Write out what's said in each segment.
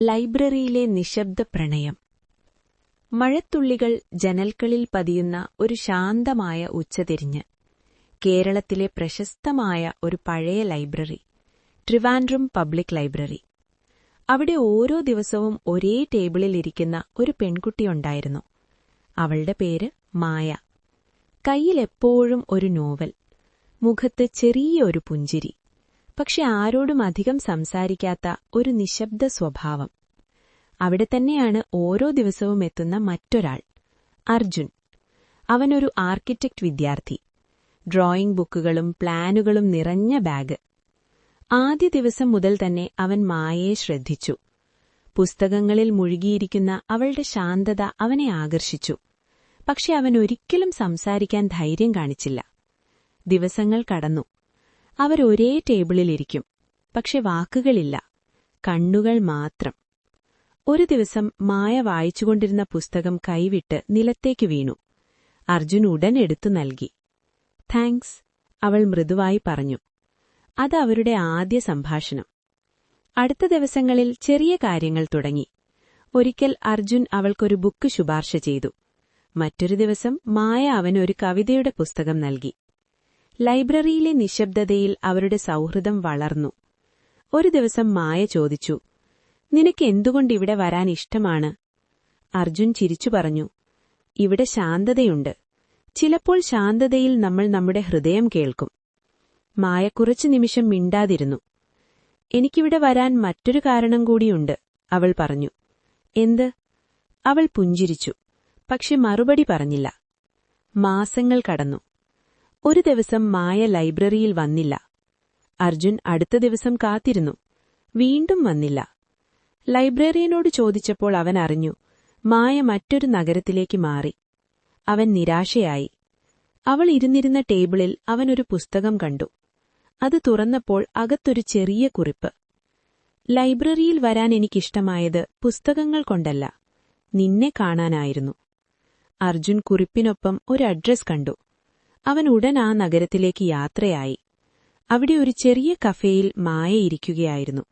ലൈബ്രറിയിലെ നിശബ്ദ പ്രണയം. മഴത്തുള്ളികൾ ജനൽക്കളിൽ പതിയുന്ന ഒരു ശാന്തമായ ഉച്ചതിരിഞ്ഞ്. കേരളത്തിലെ പ്രശസ്തമായ ഒരു പഴയ ലൈബ്രറി, ട്രിവാൻഡ്രം പബ്ലിക് ലൈബ്രറി. അവിടെ ഓരോ ദിവസവും ഒരേ ടേബിളിലിരിക്കുന്ന ഒരു പെൺകുട്ടിയുണ്ടായിരുന്നു. അവളുടെ പേര് മായ. കയ്യിലെപ്പോഴും ഒരു നോവൽ, മുഖത്ത് ചെറിയൊരു പുഞ്ചിരി, പക്ഷെ ആരോടും അധികം സംസാരിക്കാത്ത ഒരു നിശബ്ദ സ്വഭാവം. അവിടെ തന്നെയാണ് ഓരോ ദിവസവും എത്തുന്ന മറ്റൊരാൾ, അർജുൻ. അവനൊരു ആർക്കിടെക്ട് വിദ്യാർത്ഥി. ഡ്രോയിംഗ് ബുക്കുകളും പ്ലാനുകളും നിറഞ്ഞ ബാഗ്. ആദ്യ ദിവസം മുതൽ തന്നെ അവൻ മായയെ ശ്രദ്ധിച്ചു. പുസ്തകങ്ങളിൽ മുഴുകിയിരിക്കുന്ന അവളുടെ ശാന്തത അവനെ ആകർഷിച്ചു. പക്ഷെ അവൻ ഒരിക്കലും സംസാരിക്കാൻ ധൈര്യം കാണിച്ചില്ല. ദിവസങ്ങൾ കടന്നു. അവരൊരേ ടേബിളിലിരിക്കും, പക്ഷെ വാക്കുകളില്ല, കണ്ണുകൾ മാത്രം. ഒരു ദിവസം മായ വായിച്ചുകൊണ്ടിരുന്ന പുസ്തകം കൈവിട്ട് നിലത്തേക്ക് വീണു. അർജുൻ ഉടൻ എടുത്തു നൽകി. താങ്ക്സ്, അവൾ മൃദുവായി പറഞ്ഞു. അത് അവരുടെ ആദ്യ സംഭാഷണം. അടുത്ത ദിവസങ്ങളിൽ ചെറിയ കാര്യങ്ങൾ തുടങ്ങി. ഒരിക്കൽ അർജുൻ അവൾക്കൊരു ബുക്ക് ശുപാർശ ചെയ്തു. മറ്റൊരു ദിവസം മായ അവനൊരു കവിതയുടെ പുസ്തകം നൽകി. ലൈബ്രറിയിലെ നിശബ്ദതയിൽ അവരുടെ സൗഹൃദം വളർന്നു. ഒരു ദിവസം മായ ചോദിച്ചു, നിനക്ക് എന്തുകൊണ്ടിവിടെ വരാൻ ഇഷ്ടമാണ്? അർജുൻ ചിരിച്ചു പറഞ്ഞു, ഇവിടെ ശാന്തതയുണ്ട്. ചിലപ്പോൾ ശാന്തതയിൽ നമ്മൾ നമ്മുടെ ഹൃദയം കേൾക്കും. മായ കുറച്ചു നിമിഷം മിണ്ടാതിരുന്നു. എനിക്കിവിടെ വരാൻ മറ്റൊരു കാരണം കൂടിയുണ്ട്, അവൾ പറഞ്ഞു. എന്ത്? അവൾ പുഞ്ചിരിച്ചു, പക്ഷെ മറുപടി പറഞ്ഞില്ല. മാസങ്ങൾ കടന്നു. ഒരു ദിവസം മായ ലൈബ്രറിയിൽ വന്നില്ല. അർജുൻ അടുത്ത ദിവസം കാത്തിരുന്നു. വീണ്ടും വന്നില്ല. ലൈബ്രറിയനോട് ചോദിച്ചപ്പോൾ അവൻ അറിഞ്ഞു, മായ മറ്റൊരു നഗരത്തിലേക്ക് മാറി. അവൻ നിരാശയായി. അവൾ ഇരുന്നിരുന്ന ടേബിളിൽ അവനൊരു പുസ്തകം കണ്ടു. അത് തുറന്നപ്പോൾ അകത്തൊരു ചെറിയ കുറിപ്പ്. ലൈബ്രറിയിൽ വരാൻ എനിക്കിഷ്ടമായത് പുസ്തകങ്ങൾ കൊണ്ടല്ല, നിന്നെ കാണാനായിരുന്നു. അർജുൻ കുറിപ്പിനൊപ്പം ഒരു അഡ്രസ് കണ്ടു. അവൻ ഉടൻ ആ നഗരത്തിലേക്ക് യാത്രയായി. അവിടെ ഒരു ചെറിയ കഫേയിൽ മായ ഇരിക്കുകയായിരുന്നു.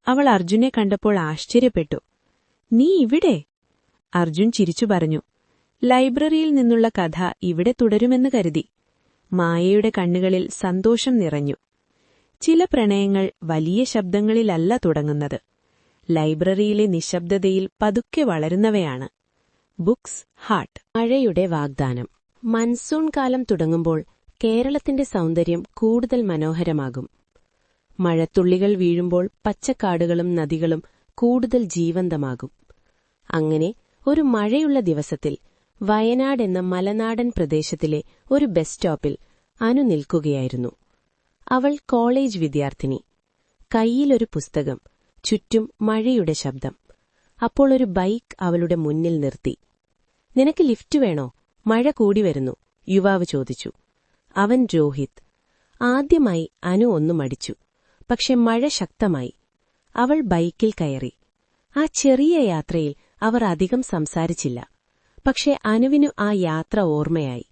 അവൾ അർജുനെ കണ്ടപ്പോൾ ആശ്ചര്യപ്പെട്ടു. നീ ഇവിടെ? അർജുൻ ചിരിച്ചു പറഞ്ഞു. ലൈബ്രറിയിൽ നിന്നുള്ള കഥ ഇവിടെ തുടരുമെന്ന് കരുതി. മായയുടെ കണ്ണുകളിൽ സന്തോഷം നിറഞ്ഞു. ചില പ്രണയങ്ങൾ വലിയ ശബ്ദങ്ങളിലല്ല തുടങ്ങുന്നത്. ലൈബ്രറിയിലെ നിശബ്ദതയിൽ പതുക്കെ വളരുന്നവയാണ്. Books heart. മഴയുടെ വാഗ്ദാനം. മൺസൂൺ കാലം തുടങ്ങുമ്പോൾ കേരളത്തിന്റെ സൗന്ദര്യം കൂടുതൽ മനോഹരമാകും. മഴത്തുള്ളികൾ വീഴുമ്പോൾ പച്ചക്കാടുകളും നദികളും കൂടുതൽ ജീവന്തമാകും. അങ്ങനെ ഒരു മഴയുള്ള ദിവസത്തിൽ വയനാട് എന്ന മലനാടൻ പ്രദേശത്തിലെ ഒരു ബസ് സ്റ്റോപ്പിൽ അനു നിൽക്കുകയായിരുന്നു. അവൾ കോളേജ് വിദ്യാർത്ഥിനി. കൈയിലൊരു പുസ്തകം, ചുറ്റും മഴയുടെ ശബ്ദം. അപ്പോൾ ഒരു ബൈക്ക് അവളുടെ മുന്നിൽ നിർത്തി. നിനക്ക് ലിഫ്റ്റ് വേണോ? മഴ കൂടി വരുന്നു, യുവാവ് ചോദിച്ചു. അവൻ രോഹിത്. ആദ്യമായി അനു ഒന്നു മടിച്ചു. പക്ഷെ മഴ ശക്തമായി. അവൾ ബൈക്കിൽ കയറി. ആ ചെറിയ യാത്രയിൽ അവർ അധികം സംസാരിച്ചില്ല. പക്ഷെ അനുവിനു ആ യാത്ര ഓർമ്മയായി.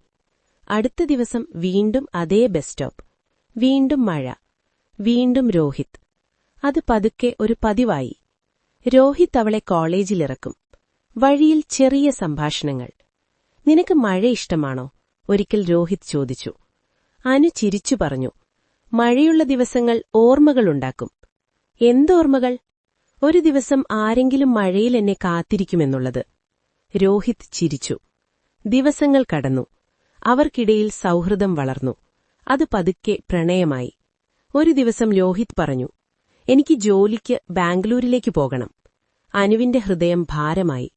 അടുത്ത ദിവസം വീണ്ടും അതേ ബസ് സ്റ്റോപ്പ്. വീണ്ടും മഴ. വീണ്ടും രോഹിത്. അത് പതുക്കെ ഒരു പതിവായി. രോഹിത് അവളെ കോളേജിലിറക്കും. വഴിയിൽ ചെറിയ സംഭാഷണങ്ങൾ. നിനക്ക് മഴ ഇഷ്ടമാണോ? ഒരിക്കൽ രോഹിത് ചോദിച്ചു. അനു ചിരിച്ചു പറഞ്ഞു. മഴയുള്ള ദിവസങ്ങൾ ഓർമ്മകളുണ്ടാക്കും. എന്തോർമ്മകൾ? ഒരു ദിവസം ആരെങ്കിലും മഴയിൽ എന്നെ കാത്തിരിക്കുമെന്നുള്ളത്. രോഹിത് ചിരിച്ചു. ദിവസങ്ങൾ കടന്നു. അവർക്കിടയിൽ സൗഹൃദം വളർന്നു. അത് പതുക്കെ പ്രണയമായി. ഒരു ദിവസം രോഹിത് പറഞ്ഞു, എനിക്ക് ജോലിക്ക് ബാംഗ്ലൂരിലേക്ക് പോകണം. അനുവിന്റെ ഹൃദയം ഭാരമായി.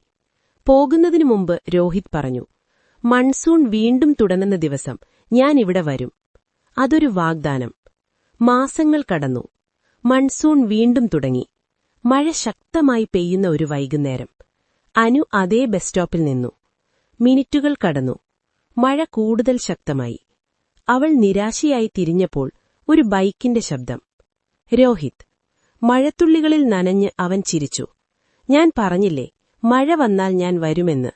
പോകുന്നതിനു മുമ്പ് രോഹിത് പറഞ്ഞു, മൺസൂൺ വീണ്ടും തുടങ്ങുന്ന ദിവസം ഞാൻ ഇവിടെ വരും. അതൊരു വാഗ്ദാനം. മാസങ്ങൾ കടന്നു. മൺസൂൺ വീണ്ടും തുടങ്ങി. മഴ ശക്തമായി പെയ്യുന്ന ഒരു വൈകുന്നേരം. അനു അതേ ബസ് സ്റ്റോപ്പിൽ നിന്നു. മിനിറ്റുകൾ കടന്നു. മഴ കൂടുതൽ ശക്തമായി. അവൾ നിരാശയായി തിരിഞ്ഞപ്പോൾ ഒരു ബൈക്കിന്റെ ശബ്ദം. രോഹിത്. മഴത്തുള്ളികളിൽ നനഞ്ഞ് അവൻ ചിരിച്ചു. ഞാൻ പറഞ്ഞില്ലേ, മഴ വന്നാൽ ഞാൻ വരുമെന്ന്.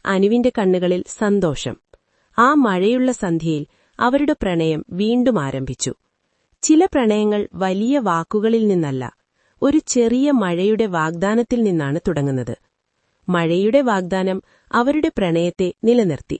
അനുവിന്റെ കണ്ണുകളിൽ സന്തോഷം. ആ മഴയുള്ള സന്ധ്യയിൽ അവരുടെ പ്രണയം വീണ്ടും ആരംഭിച്ചു. ചില പ്രണയങ്ങൾ വലിയ വാക്കുകളിൽ നിന്നല്ല, ഒരു ചെറിയ മഴയുടെ വാഗ്ദാനത്തിൽ നിന്നാണ് തുടങ്ങുന്നത്. മഴയുടെ വാഗ്ദാനം അവരുടെ പ്രണയത്തെ നിലനിർത്തി.